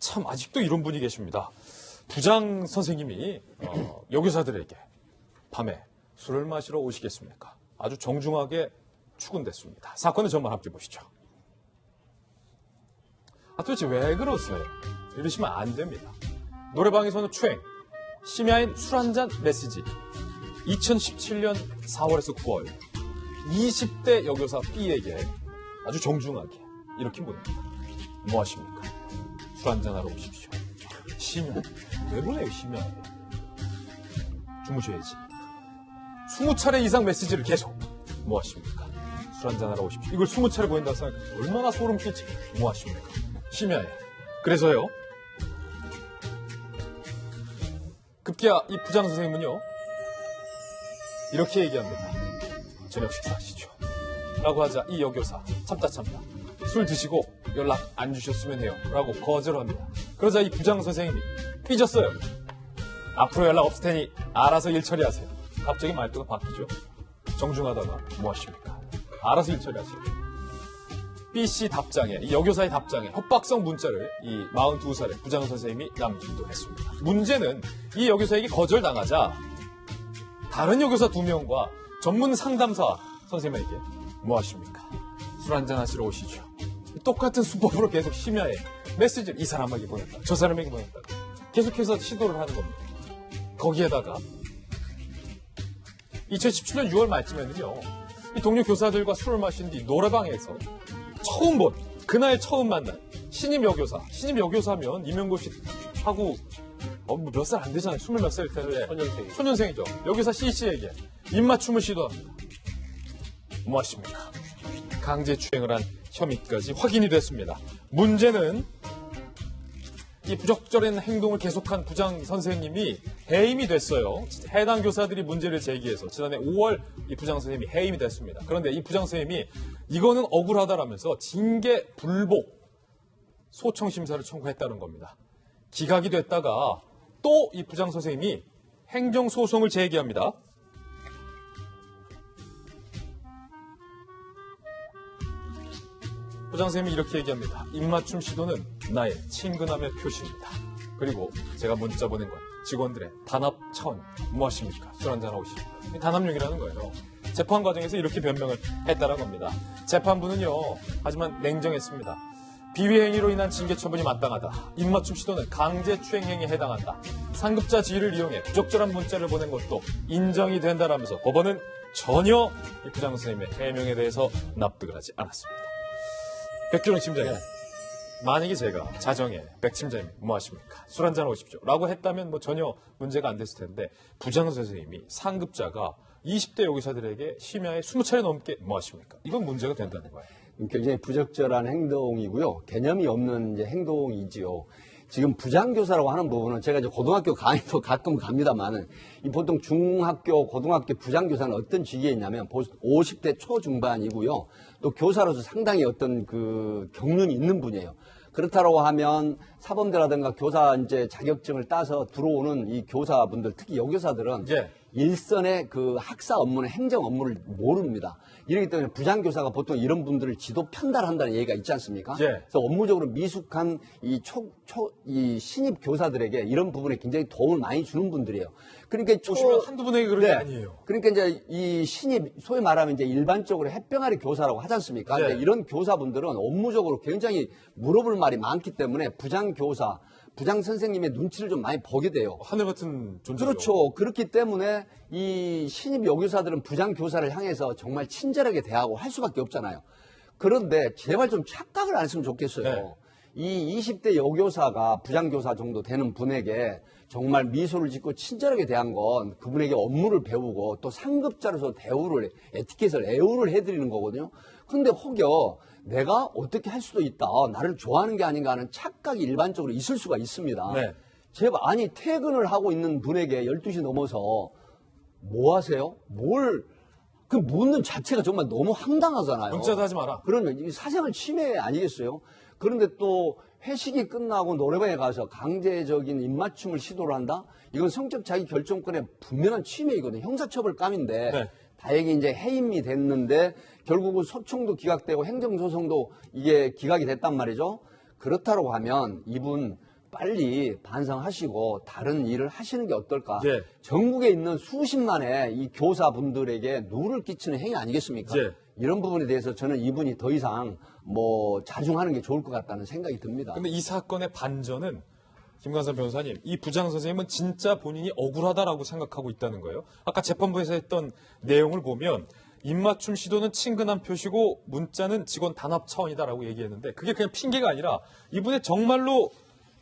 참 아직도 이런 분이 계십니다. 부장 선생님이 여교사들에게 밤에 술을 마시러 오시겠습니까? 아주 정중하게 추근댔습니다. 사건의 전말 함께 보시죠. 도대체 왜 그러세요? 이러시면 안 됩니다. 노래방에서는 추행, 심야엔 술 한잔 메시지. 2017년 4월에서 9월 20대 여교사 B에게 아주 정중하게 이렇게 묻습니다. 뭐 하십니까? 술 한잔하러 오십시오. 심야. 왜 그래요, 심야에? 주무셔야지. 20차례 이상 메시지를 계속. 뭐 하십니까? 술 한잔하러 오십시오. 이걸 20차례 보인다고 생각하면 얼마나 소름 끼치. 뭐 하십니까? 심야에. 그래서요. 급기야 이 부장 선생님은요. 이렇게 얘기합니다. 저녁 식사하시죠. 라고 하자 이 여교사 참다 술 드시고 연락 안 주셨으면 해요. 라고 거절합니다. 그러자 이 부장 선생님이 삐졌어요. 앞으로 연락 없을 테니 알아서 일 처리하세요. 갑자기 말투가 바뀌죠. 정중하다가 뭐 하십니까? 알아서 일 처리하세요. B씨 답장에, 이 여교사의 답장에 협박성 문자를 이 42살의 부장 선생님이 남기기도 했습니다. 문제는 이 여교사에게 거절당하자 다른 여교사 2명과 전문 상담사 선생님에게 뭐 하십니까? 술 한잔 하시러 오시죠. 똑같은 수법으로 계속 심야에 메시지를 이 사람에게 보냈다. 저 사람에게 보냈다. 계속해서 시도를 하는 겁니다. 거기에다가 2017년 6월 말쯤에는요. 이 동료 교사들과 술을 마신 뒤 노래방에서 처음 본, 그날 처음 만난 신임 여교사. 신임 여교사면 임용고시하고 몇 살 안 되잖아요. 20 몇 살일 텐데. 소년생이죠. 여교사 C씨에게 입맞춤을 시도합니다. 뭐 하십니까? 강제추행을 한 혐의까지 확인이 됐습니다. 문제는 이 부적절한 행동을 계속한 부장 선생님이 해임이 됐어요. 해당 교사들이 문제를 제기해서 지난해 5월 이 부장 선생님이 해임이 됐습니다. 그런데 이 부장 선생님이 이거는 억울하다라면서 징계 불복 소청 심사를 청구했다는 겁니다. 기각이 됐다가 또 이 부장 선생님이 행정소송을 제기합니다. 부장 선생님이 이렇게 얘기합니다. 입맞춤 시도는 나의 친근함의 표시입니다. 그리고 제가 문자 보낸 건 직원들의 단합 차원. 뭐 하십니까? 술 한잔 하고 싶습니다. 단합용이라는 거예요. 재판 과정에서 이렇게 변명을 했다는 겁니다. 재판부는요. 하지만 냉정했습니다. 비위 행위로 인한 징계 처분이 마땅하다. 입맞춤 시도는 강제추행 행위에 해당한다. 상급자 지위를 이용해 부적절한 문자를 보낸 것도 인정이 된다라면서 법원은 전혀 이 부장 선생님의 해명에 대해서 납득을 하지 않았습니다. 백준영 팀장님, 만약에 제가 자정에 백 팀장님이 뭐 하십니까? 술 한잔 오십시오. 라고 했다면 뭐 전혀 문제가 안 됐을 텐데 부장 선생님이 상급자가 20대 여기사들에게 심야에 20차례 넘게 뭐 하십니까? 이건 문제가 된다는 거예요. 굉장히 부적절한 행동이고요. 개념이 없는 이제 행동이지요. 지금 부장교사라고 하는 부분은 제가 이제 고등학교 강의도 가끔 갑니다만은 보통 중학교, 고등학교 부장교사는 어떤 직위에 있냐면 50대 초중반이고요. 또 교사로서 상당히 어떤 그 경륜이 있는 분이에요. 그렇다고 하면 사범대라든가 교사 이제 자격증을 따서 들어오는 이 교사분들, 특히 여교사들은 일선의 그 학사 업무는 행정 업무를 모릅니다. 이렇기 때문에 부장교사가 보통 이런 분들을 지도 편달한다는 얘기가 있지 않습니까? 그래서 업무적으로 미숙한 이 신입 교사들에게 이런 부분에 굉장히 도움을 많이 주는 분들이에요. 그러니까 보시면 한두 분에게 그런 게 아니에요. 그러니까 이제 이 신입, 소위 말하면 이제 일반적으로 햇병아리 교사라고 하지 않습니까? 근데 이런 교사분들은 업무적으로 굉장히 물어볼 말이 많기 때문에 부장교사, 부장 선생님의 눈치를 좀 많이 보게 돼요. 하늘 같은 존재죠. 그렇죠. 그렇기 때문에 이 신입 여교사들은 부장 교사를 향해서 정말 친절하게 대하고 할 수밖에 없잖아요. 그런데 제발 좀 착각을 안 했으면 좋겠어요. 이 20대 여교사가 부장 교사 정도 되는 분에게 정말 미소를 짓고 친절하게 대한 건 그분에게 업무를 배우고 또 상급자로서 대우를, 에티켓을 애우를 해드리는 거거든요. 근데 혹여 내가 어떻게 할 수도 있다. 나를 좋아하는 게 아닌가 하는 착각이 일반적으로 있을 수가 있습니다. 제발, 아니, 퇴근을 하고 있는 분에게 12시 넘어서 뭐 하세요? 그 묻는 자체가 정말 너무 황당하잖아요. 문자도 하지 마라. 그러면 이 사생활 침해 아니겠어요? 그런데 또 회식이 끝나고 노래방에 가서 강제적인 입맞춤을 시도를 한다? 이건 성적 자기 결정권의 분명한 침해이거든요. 형사처벌감인데 다행히 이제 해임이 됐는데 결국은 소청도 기각되고 행정소송도 이게 기각이 됐단 말이죠. 그렇다고 하면 이분 빨리 반성하시고 다른 일을 하시는 게 어떨까? 예. 전국에 있는 수십만의 이 교사분들에게 누를 끼치는 행위 아니겠습니까? 예. 이런 부분에 대해서 저는 이분이 더 이상 자중하는 게 좋을 것 같다는 생각이 듭니다. 근데 이 사건의 반전은 김관삼 변호사님, 이 부장 선생님은 진짜 본인이 억울하다라고 생각하고 있다는 거예요. 아까 재판부에서 했던 내용을 보면 입맞춤 시도는 친근한 표시고 문자는 직원 단합 차원이다라고 얘기했는데 그게 그냥 핑계가 아니라 이분의 정말로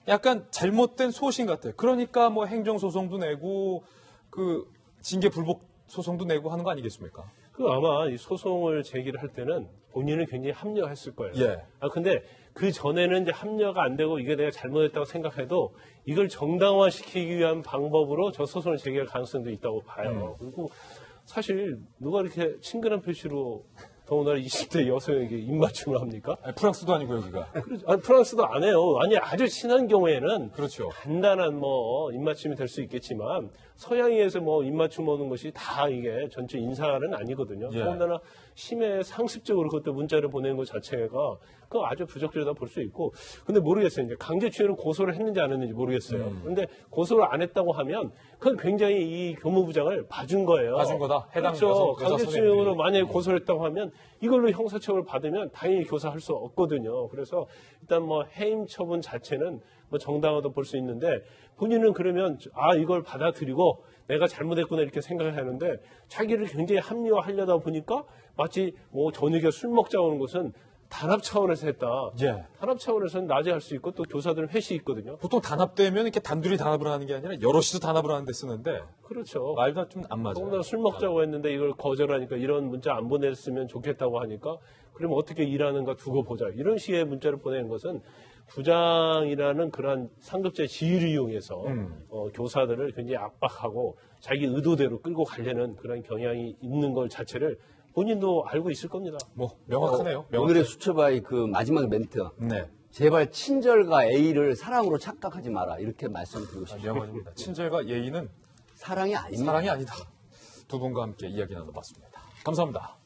약간 잘못된 소신 같아요. 그러니까 뭐 행정소송도 내고 그 징계 불복 소송도 내고 하는 거 아니겠습니까? 아마 이 소송을 제기를 할 때는 본인은 굉장히 합리화했을 거예요. 예. 근데 그 전에는 이제 합리화가 안 되고 이게 내가 잘못했다고 생각해도 이걸 정당화시키기 위한 방법으로 저 소송을 제기할 가능성도 있다고 봐요. 그리고 사실 누가 이렇게 친근한 표시로 더군다나 20대 여성에게 입맞춤을 합니까? 아니, 프랑스도 아니고 여기가. 프랑스도 안 해요. 아니 아주 친한 경우에는 그렇죠. 간단한 입맞춤이 될 수 있겠지만 서양에서 입맞춤 오는 것이 다 이게 전체 인사는 아니거든요. 예. 더군다나 심해 상습적으로 그때 문자를 보내는 것 자체가 그거 아주 부적절하다 볼 수 있고 근데 모르겠어요. 이제 강제추행을 고소를 했는지 안 했는지 모르겠어요. 그런데 고소를 안 했다고 하면 그건 굉장히 이 교무부장을 봐준 거예요. 봐준 거다. 해당 그렇죠. 여자 강제추행으로 선생님들이. 만약에 고소를 했다고 하면 이걸로 형사처벌을 받으면 당연히 교사할 수 없거든요. 그래서 일단 해임 처분 자체는 정당하다 볼 수 있는데 본인은 그러면 이걸 받아들이고 내가 잘못했구나 이렇게 생각을 하는데 자기를 굉장히 합리화하려다 보니까 마치 저녁에 술 먹자 오는 것은 단합 차원에서 했다. 예. 단합 차원에서는 낮에 할 수 있고 또 교사들은 회식 있거든요. 보통 단합되면 이렇게 단둘이 단합을 하는 게 아니라 여럿이서 단합을 하는 데 쓰는데 그렇죠. 말도 좀 안 맞아요. 더군다나 술 먹자고 했는데 이걸 거절하니까 이런 문자 안 보냈으면 좋겠다고 하니까 그러면 어떻게 일하는가 두고 보자. 이런 식의 문자를 보내는 것은 부장이라는 그러한 상급자의 지위를 이용해서 교사들을 굉장히 압박하고 자기 의도대로 끌고 가려는 그런 경향이 있는 것 자체를 본인도 알고 있을 겁니다. 명확하네요. 오늘의 수첩아의 그 마지막 멘트. 네. 제발 친절과 A를 사랑으로 착각하지 마라. 이렇게 말씀드리고 싶습니다. 명언입니다. 친절과 예의는 사랑이 아닙니다. 사랑이 아니다. 두 분과 함께 이야기 나눠봤습니다. 감사합니다.